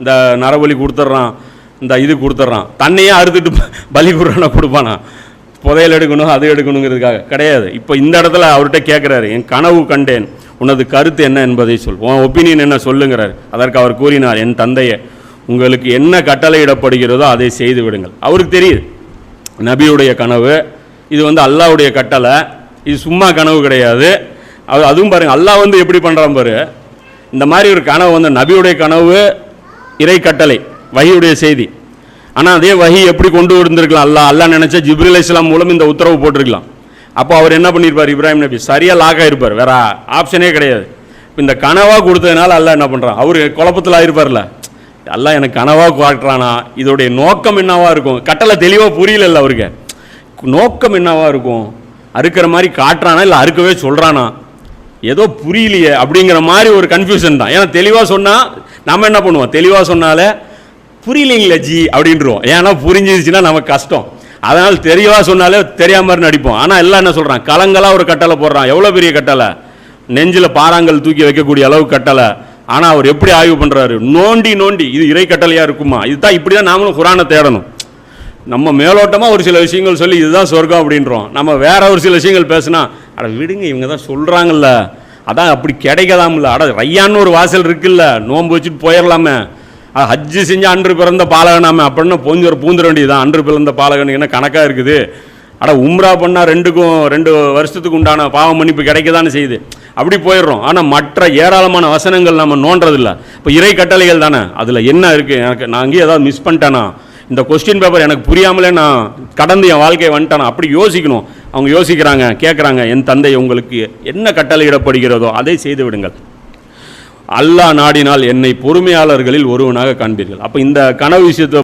இந்த நரபலி கொடுத்துட்றான், இந்த இது கொடுத்துட்றான், தன்னையே அறுத்துட்டு பலி கொடுறானா கொடுப்பானா? புதையல் எடுக்கணும், அது எடுக்கணுங்கிறதுக்காக கிடையாது. இப்போ இந்த இடத்துல அவர்கிட்ட கேட்குறாரு, என் கனவு கண்டேன், உனது கருத்து என்ன என்பதை சொல், உன் ஒப்பீனியன் என்ன சொல்லுங்கிறார். அதற்கு அவர் கூறினார், என் தந்தையை, உங்களுக்கு என்ன கட்டளையிடப்படுகிறதோ அதை செய்து விடுங்கள். அவருக்கு தெரியுது நபியுடைய கனவு, இது அல்லாஹ்வுடைய கட்டளை, இது சும்மா கனவு கிடையாது. அதுவும் பாருங்கள், அல்லாஹ் எப்படி பண்ணுறான் பாரு. இந்த மாதிரி ஒரு கனவு நபியுடைய கனவு இறை கட்டளை, வஹியுடைய செய்தி. ஆனால் அதே வஹி எப்படி கொண்டு வந்திருக்கலாம், அல்லாஹ் நினச்சா ஜிப்ரீல் அலைஹிஸ்ஸலாம் மூலம் இந்த உத்தரவு போட்டிருக்கலாம். அப்போ அவர் என்ன பண்ணியிருப்பார், இப்ராஹிம் நபி சரியாக லாக் ஆகிருப்பார், வேற ஆப்ஷனே கிடையாது. இந்த கனவாக கொடுத்ததுனால அல்லாஹ் என்ன பண்ணுறான், அவர் குழப்பத்தில் ஆகிருப்பார்ல, அல்லாஹ் எனக்கு கனவாக காட்டுறானா, இதோடைய நோக்கம் என்னவா இருக்கும், கட்டளை தெளிவாக புரியல அவருக்கு, நோக்கம் என்னவா இருக்கும், அறுக்கிற மாதிரி காட்டுறானா இல்லை அறுக்கவே சொல்கிறானா, ஏதோ புரியலையே அப்படிங்கிற மாதிரி ஒரு கன்ஃபியூஷன் தான். ஏன்னா தெளிவாக சொன்னால் நம்ம என்ன பண்ணுவோம், தெளிவாக சொன்னாலே புரியலைங்களா ஜி அப்படின்றோம். ஏன்னா புரிஞ்சிருச்சுன்னா நமக்கு கஷ்டம். அதனால் தெளிவாக சொன்னாலே தெரியாம மாதிரி நடிப்போம். ஆனால் எல்லாம் என்ன சொல்கிறான், கலங்களாக ஒரு கட்டளை போடுறான். எவ்வளோ பெரிய கட்டளை, நெஞ்சில் பாறாங்கல் தூக்கி வைக்கக்கூடிய அளவு கட்டளை. ஆனால் அவர் எப்படி ஆய்வு பண்ணுறாரு, நோண்டி நோண்டி இது இறை கட்டளையாக இருக்குமா, இதுதான் இப்படி தான் நாமளும் குரானை தேடணும். நம்ம மேலோட்டமாக ஒரு சில விஷயங்கள் சொல்லி இதுதான் சொர்க்கம் அப்படின்றோம். நம்ம வேற ஒரு சில விஷயங்கள் பேசுனா, அட விடுங்க இவங்க தான் சொல்கிறாங்கல்ல, அதான் அப்படி கிடைக்கலாம்ல, அட ரையான்னு ஒரு வாசல் இருக்குல்ல, நோன்பு வச்சுட்டு போயிடலாமே, ஹஜ்ஜு செஞ்சு அன்று பிறந்த பாலகனாமே அப்படின்னு பூந்துட வேண்டியதுதான். அன்று பிறந்த பாலகனுக்கு என்ன கணக்காக இருக்குது, அட உம்ரா பண்ணால் 2 வருஷத்துக்கு உண்டான பாவ மன்னிப்பு கிடைக்கதானே செய்யுது, அப்படி போயிடுறோம். ஆனால் மற்ற ஏராளமான வசனங்கள் நம்ம நோன்றதில்ல. இப்போ இறை கட்டளைகள் தானே, அதில் என்ன இருக்குது, எனக்கு நான் அங்கேயே ஏதாவது மிஸ் பண்ணிட்டேனா, இந்த கொஸ்டின் பேப்பர் எனக்கு புரியாமலே நான் கடந்து என் வாழ்க்கையை வந்துட்டேனா, அப்படி யோசிக்கணும். அவங்க யோசிக்கிறாங்க, கேட்குறாங்க, என் தந்தை உங்களுக்கு என்ன கட்டளையிடப்படுகிறதோ அதை செய்து விடுங்கள், அல்லாஹ் நாடினால் என்னை பொறுமையாளர்களில் ஒருவனாக காண்பீர்கள். அப்போ இந்த கனவு விஷயத்தை